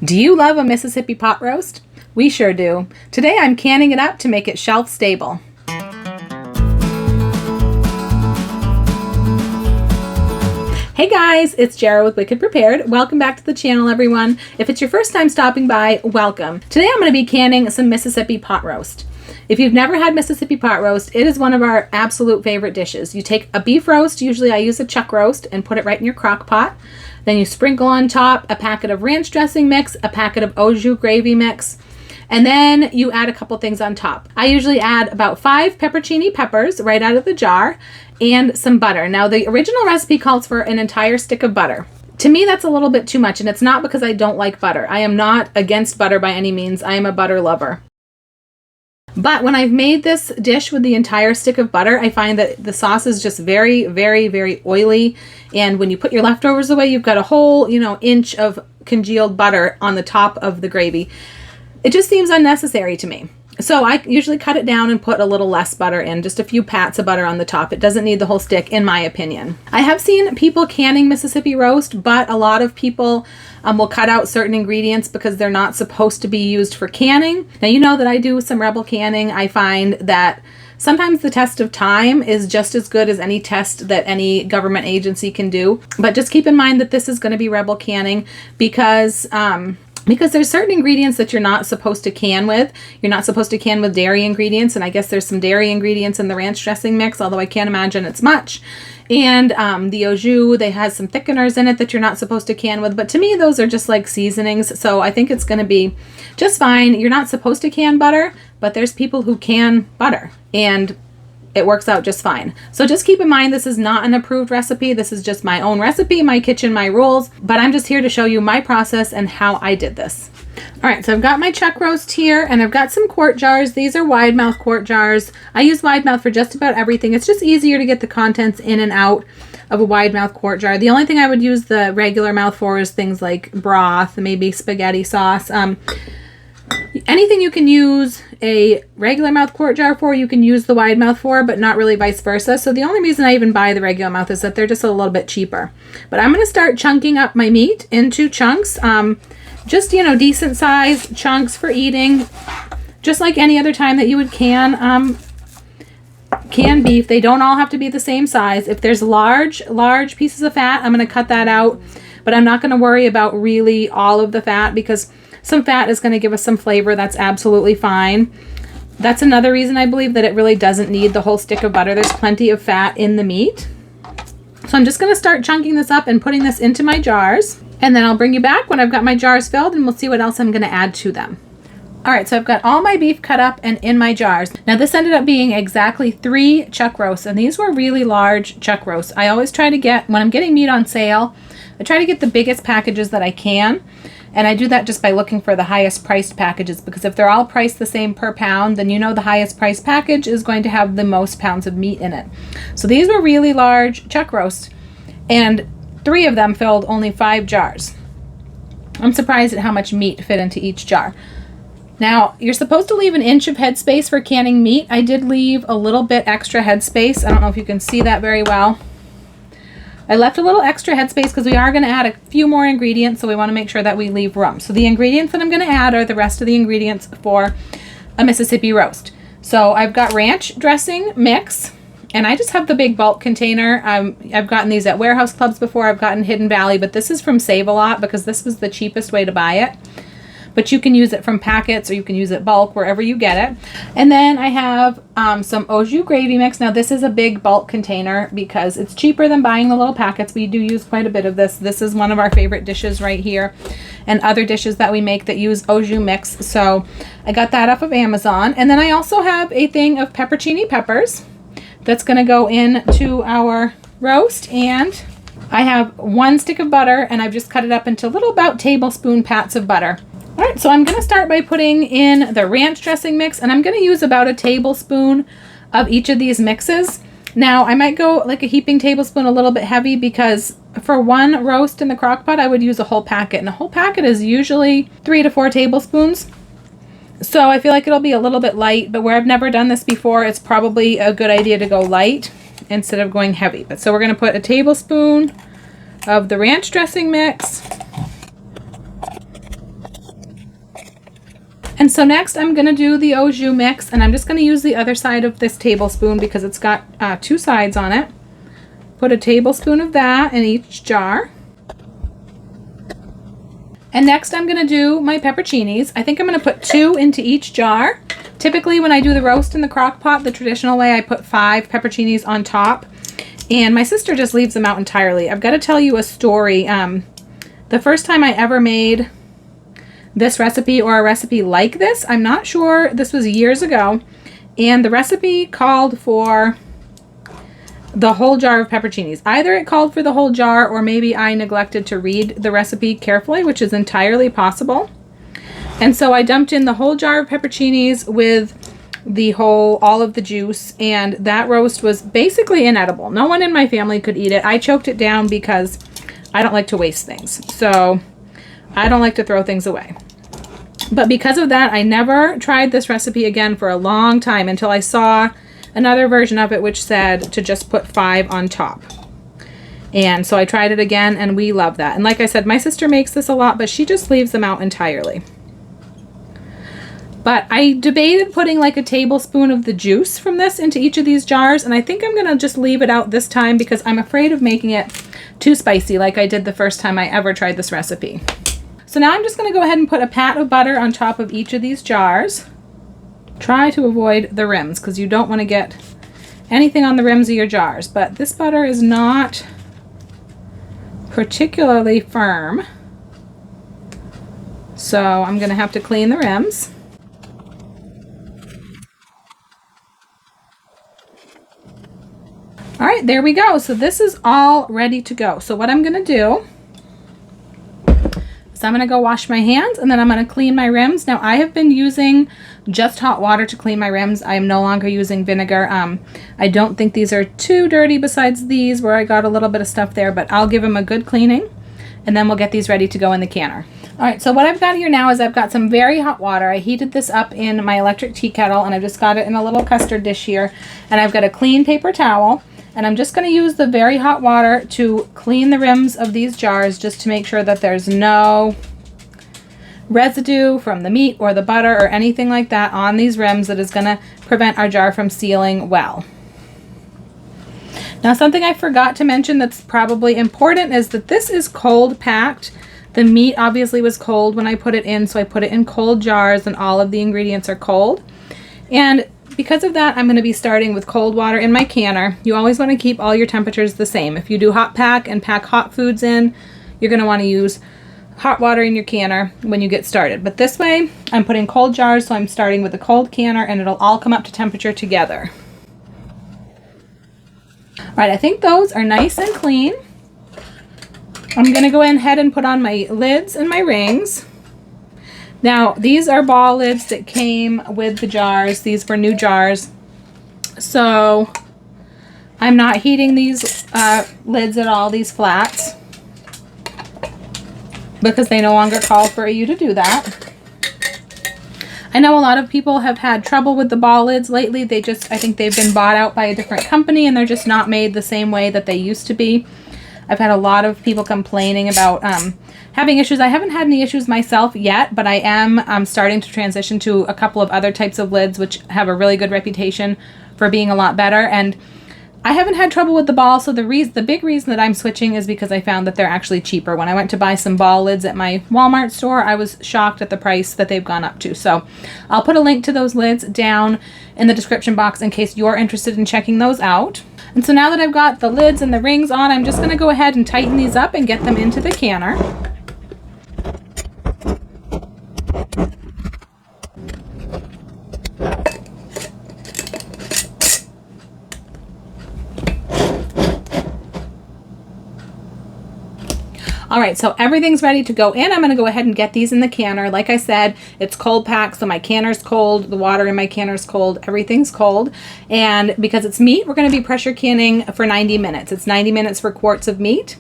Do you love a Mississippi pot roast? We sure do. Today I'm canning it up to make it shelf stable. Hey guys, it's Jara with Wicked Prepared. Welcome back to the channel, everyone. If it's your first time stopping by, welcome. Today I'm going to be canning some Mississippi pot roast. If you've never had Mississippi pot roast, it is one of our absolute favorite dishes. You take a beef roast, usually I use a chuck roast, and put it right in your crock pot. Then you sprinkle on top a packet of ranch dressing mix, a packet of Azure gravy mix, and then you add a couple things on top. I usually add about 5 peppercini peppers right out of the jar and some butter. Now the original recipe calls for an entire stick of butter. To me, that's a little bit too much, and it's not because I don't like butter. I am not against butter by any means. I am a butter lover. But when I've made this dish with the entire stick of butter, I find that the sauce is just very, very, very oily. And when you put your leftovers away, you've got a whole, inch of congealed butter on the top of the gravy. It just seems unnecessary to me. So I usually cut it down and put a little less butter in, just a few pats of butter on the top. It doesn't need the whole stick, in my opinion. I have seen people canning Mississippi roast, but a lot of people will cut out certain ingredients because they're not supposed to be used for canning. Now, you know that I do some Rebel canning. I find that sometimes the test of time is just as good as any test that any government agency can do. But just keep in mind that this is going to be Rebel canning because there's certain ingredients that you're not supposed to can with. You're not supposed to can with dairy ingredients, and I guess there's some dairy ingredients in the ranch dressing mix, although I can't imagine it's much. And the au jus, they has some thickeners in it that you're not supposed to can with, but to me those are just like seasonings, so I think it's going to be just fine. You're not supposed to can butter, but there's people who can butter, and it works out just fine. So just keep in mind, this is not an approved recipe. This is just my own recipe, my kitchen, my rules, but I'm just here to show you my process and how I did this. All right, so I've got my chuck roast here, and I've got some quart jars. These are wide mouth quart jars. I use wide mouth for just about everything. It's just easier to get the contents in and out of a wide mouth quart jar. The only thing I would use the regular mouth for is things like broth, maybe spaghetti sauce. Anything you can use a regular mouth quart jar for, you can use the wide mouth for, but not really vice versa. So the only reason I even buy the regular mouth is that they're just a little bit cheaper. But I'm going to start chunking up my meat into chunks. Just, decent size chunks for eating, just like any other time that you would can beef. They don't all have to be the same size. If there's large pieces of fat, I'm going to cut that out, but I'm not going to worry about really all of the fat because some fat is going to give us some flavor. That's absolutely fine. That's another reason I believe that it really doesn't need the whole stick of butter. There's plenty of fat in the meat. So I'm just going to start chunking this up and putting this into my jars. And then I'll bring you back when I've got my jars filled and we'll see what else I'm going to add to them. All right, so I've got all my beef cut up and in my jars. Now this ended up being exactly 3 chuck roasts, and these were really large chuck roasts. I always try to get, when I'm getting meat on sale, I try to get the biggest packages that I can. And I do that just by looking for the highest priced packages, because if they're all priced the same per pound, then the highest priced package is going to have the most pounds of meat in it. So these were really large chuck roasts, and 3 of them filled only 5 jars. I'm surprised at how much meat fit into each jar. Now, you're supposed to leave an inch of headspace for canning meat. I did leave a little bit extra headspace. I don't know if you can see that very well. I left a little extra headspace because we are going to add a few more ingredients, so we want to make sure that we leave room. So the ingredients that I'm going to add are the rest of the ingredients for a Mississippi roast. So I've got ranch dressing mix, and I just have the big bulk container. I've gotten these at warehouse clubs before. I've gotten Hidden Valley, but this is from Save-A-Lot because this was the cheapest way to buy it. But you can use it from packets or you can use it bulk, wherever you get it. And then I have some Azure gravy mix. Now this is a big bulk container because it's cheaper than buying the little packets. We do use quite a bit of this. This is one of our favorite dishes right here, and other dishes that we make that use Azure mix. So I got that off of Amazon. And then I also have a thing of peppercini peppers that's going to go into our roast. And I have 1 stick of butter, and I've just cut it up into little about tablespoon pats of butter. All right, so I'm going to start by putting in the ranch dressing mix, and I'm going to use about a tablespoon of each of these mixes. Now, I might go like a heaping tablespoon, a little bit heavy, because for 1 roast in the crock pot, I would use a whole packet, and a whole packet is usually 3 to 4 tablespoons. So I feel like it'll be a little bit light, but where I've never done this before, it's probably a good idea to go light instead of going heavy. But so we're going to put a tablespoon of the ranch dressing mix. And so next I'm going to do the au jus mix, and I'm just going to use the other side of this tablespoon because it's got two sides on it. Put a tablespoon of that in each jar. And next I'm going to do my pepperoncinis. I think I'm going to put 2 into each jar. Typically when I do the roast in the crock pot, the traditional way, I put 5 pepperoncinis on top. And my sister just leaves them out entirely. I've got to tell you a story. The first time I ever made this recipe or a recipe like this, I'm not sure, this was years ago, and the recipe called for the whole jar of pepperoncinis. Either it called for the whole jar, or maybe I neglected to read the recipe carefully, which is entirely possible. And so I dumped in the whole jar of pepperoncinis with all of the juice, and that roast was basically inedible. No one in my family could eat it. I choked it down because I don't like to waste things. So I don't like to throw things away. But because of that, I never tried this recipe again for a long time until I saw another version of it which said to just put 5 on top. And so I tried it again, and we love that. And like I said, my sister makes this a lot, but she just leaves them out entirely. But I debated putting like a tablespoon of the juice from this into each of these jars, and I think I'm going to just leave it out this time because I'm afraid of making it too spicy like I did the first time I ever tried this recipe. So now I'm just going to go ahead and put a pat of butter on top of each of these jars. Try to avoid the rims because you don't want to get anything on the rims of your jars, but this butter is not particularly firm, so I'm going to have to clean the rims. All right, there we go. So this is all ready to go. So what I'm going to do is I'm going to go wash my hands, and then I'm going to clean my rims. Now I have been using just hot water to clean my rims. I am no longer using vinegar. I don't think these are too dirty besides these where I got a little bit of stuff there, but I'll give them a good cleaning, and then we'll get these ready to go in the canner. All right, so what I've got here now is I've got some very hot water. I heated this up in my electric tea kettle, and I've just got it in a little custard dish here, and I've got a clean paper towel. And I'm just going to use the very hot water to clean the rims of these jars just to make sure that there's no residue from the meat or the butter or anything like that on these rims that is going to prevent our jar from sealing well. Now, something I forgot to mention that's probably important is that this is cold packed. The meat obviously was cold when I put it in, so I put it in cold jars, and all of the ingredients are cold. And because of that, I'm going to be starting with cold water in my canner. You always want to keep all your temperatures the same. If you do hot pack and pack hot foods in, you're going to want to use hot water in your canner when you get started. But this way, I'm putting cold jars, so I'm starting with a cold canner, and it'll all come up to temperature together. All right, I think those are nice and clean. I'm going to go ahead and put on my lids and my rings. Now, these are ball lids that came with the jars. These were new jars. So I'm not heating these lids at all, these flats, because they no longer call for you to do that. I know a lot of people have had trouble with the ball lids lately. I think they've been bought out by a different company, and they're just not made the same way that they used to be. I've had a lot of people complaining about having issues. I haven't had any issues myself yet, but I am starting to transition to a couple of other types of lids which have a really good reputation for being a lot better. And I haven't had trouble with the ball, so the big reason that I'm switching is because I found that they're actually cheaper. When I went to buy some ball lids at my Walmart store, I was shocked at the price that they've gone up to. So I'll put a link to those lids down in the description box in case you're interested in checking those out. And so now that I've got the lids and the rings on, I'm just going to go ahead and tighten these up and get them into the canner. All right, so everything's ready to go in. I'm going to go ahead and get these in the canner. Like I said, it's cold packed, so my canner's cold, the water in my canner's cold, everything's cold. And because it's meat, we're going to be pressure canning for 90 minutes. It's 90 minutes for quarts of meat.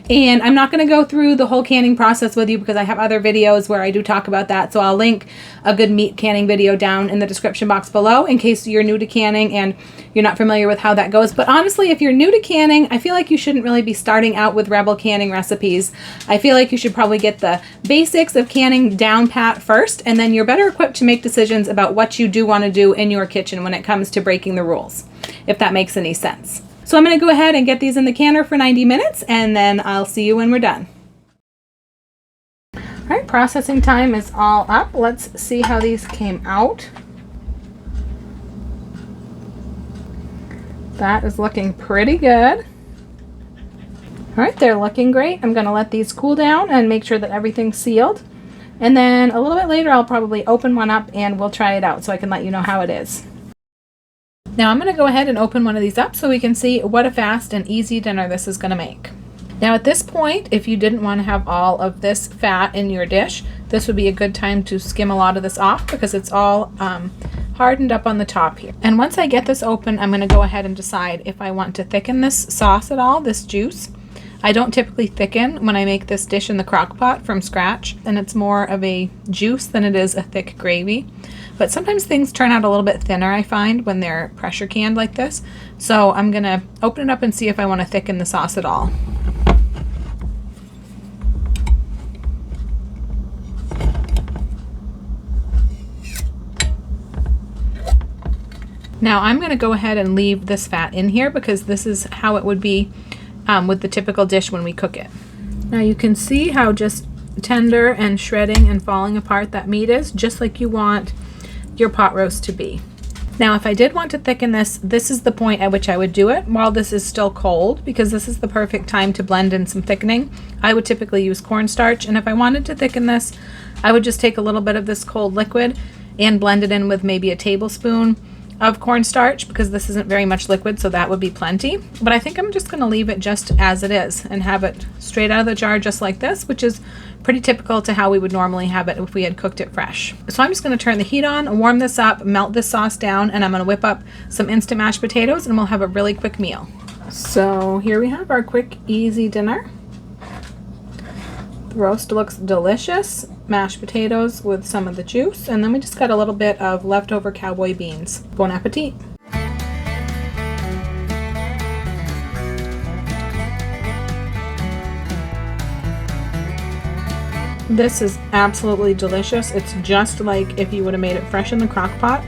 And I'm not going to go through the whole canning process with you because I have other videos where I do talk about that. So I'll link a good meat canning video down in the description box below in case you're new to canning and you're not familiar with how that goes. But honestly, if you're new to canning, I feel like you shouldn't really be starting out with Rebel canning recipes. I feel like you should probably get the basics of canning down pat first, and then you're better equipped to make decisions about what you do want to do in your kitchen when it comes to breaking the rules, if that makes any sense. So I'm going to go ahead and get these in the canner for 90 minutes, and then I'll see you when we're done. All right, processing time is all up. Let's see how these came out. That is looking pretty good. All right, they're looking great. I'm going to let these cool down and make sure that everything's sealed. And then a little bit later, I'll probably open one up and we'll try it out so I can let you know how it is. Now I'm going to go ahead and open one of these up so we can see what a fast and easy dinner this is going to make. Now at this point, if you didn't want to have all of this fat in your dish, this would be a good time to skim a lot of this off because it's all hardened up on the top here. And once I get this open, I'm going to go ahead and decide if I want to thicken this sauce at all, this juice. I don't typically thicken when I make this dish in the crock pot from scratch, and it's more of a juice than it is a thick gravy. But sometimes things turn out a little bit thinner, I find, when they're pressure canned like this. So I'm going to open it up and see if I want to thicken the sauce at all. Now I'm going to go ahead and leave this fat in here because this is how it would be with the typical dish when we cook it. Now you can see how just tender and shredding and falling apart that meat is, just like you want your pot roast to be. Now if I did want to thicken this, this is the point at which I would do it while this is still cold, because this is the perfect time to blend in some thickening. I would typically use cornstarch, and if I wanted to thicken this, I would just take a little bit of this cold liquid and blend it in with maybe a tablespoon of cornstarch, because this isn't very much liquid, so that would be plenty. But I think I'm just going to leave it just as it is and have it straight out of the jar just like this, which is pretty typical to how we would normally have it if we had cooked it fresh. So I'm just going to turn the heat on, warm this up, melt this sauce down, and I'm going to whip up some instant mashed potatoes and we'll have a really quick meal. So here we have our quick, easy dinner. The roast looks delicious. Mashed potatoes with some of the juice, and then we just got a little bit of leftover cowboy beans. Bon appetit. This is absolutely delicious. It's just like if you would have made it fresh in the crock pot.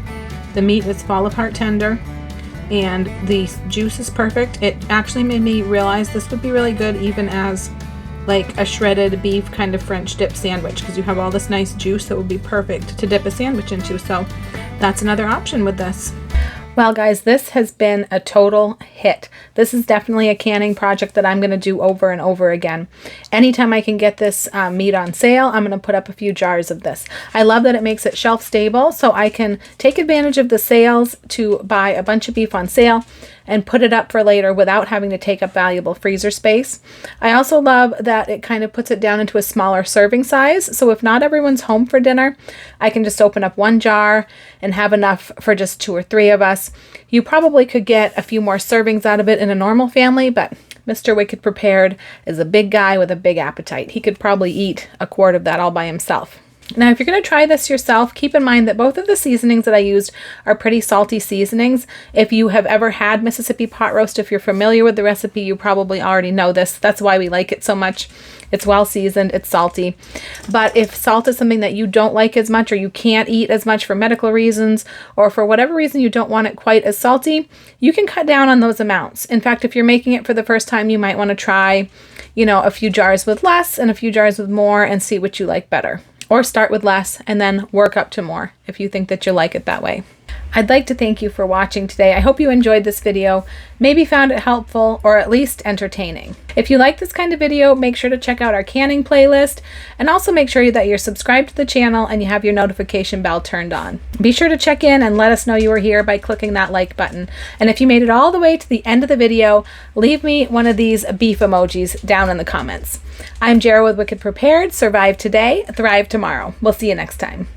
The meat is fall apart tender and the juice is perfect. It actually made me realize this would be really good even as like a shredded beef kind of French dip sandwich, because you have all this nice juice that would be perfect to dip a sandwich into. So that's another option with this. Well guys, this has been a total hit. This is definitely a canning project that I'm going to do over and over again. Anytime I can get this meat on sale, I'm going to put up a few jars of this. I love that it makes it shelf stable, so I can take advantage of the sales to buy a bunch of beef on sale and put it up for later without having to take up valuable freezer space. I also love that it kind of puts it down into a smaller serving size, so if not everyone's home for dinner, I can just open up one jar and have enough for just 2 or 3 of us. You probably could get a few more servings out of it in a normal family, but Mr. Wicked Prepared is a big guy with a big appetite. He could probably eat a quart of that all by himself. Now, if you're going to try this yourself, keep in mind that both of the seasonings that I used are pretty salty seasonings. If you have ever had Mississippi pot roast, if you're familiar with the recipe, you probably already know this. That's why we like it so much. It's well seasoned, it's salty. But if salt is something that you don't like as much, or you can't eat as much for medical reasons, or for whatever reason you don't want it quite as salty, you can cut down on those amounts. In fact, if you're making it for the first time, you might want to try, a few jars with less and a few jars with more and see what you like better. Or start with less and then work up to more if you think that you like it that way. I'd like to thank you for watching today. I hope you enjoyed this video, maybe found it helpful or at least entertaining. If you like this kind of video, make sure to check out our canning playlist, and also make sure that you're subscribed to the channel and you have your notification bell turned on. Be sure to check in and let us know you were here by clicking that like button. And if you made it all the way to the end of the video, leave me one of these beef emojis down in the comments. I'm Jara with Wicked Prepared. Survive today, thrive tomorrow. We'll see you next time.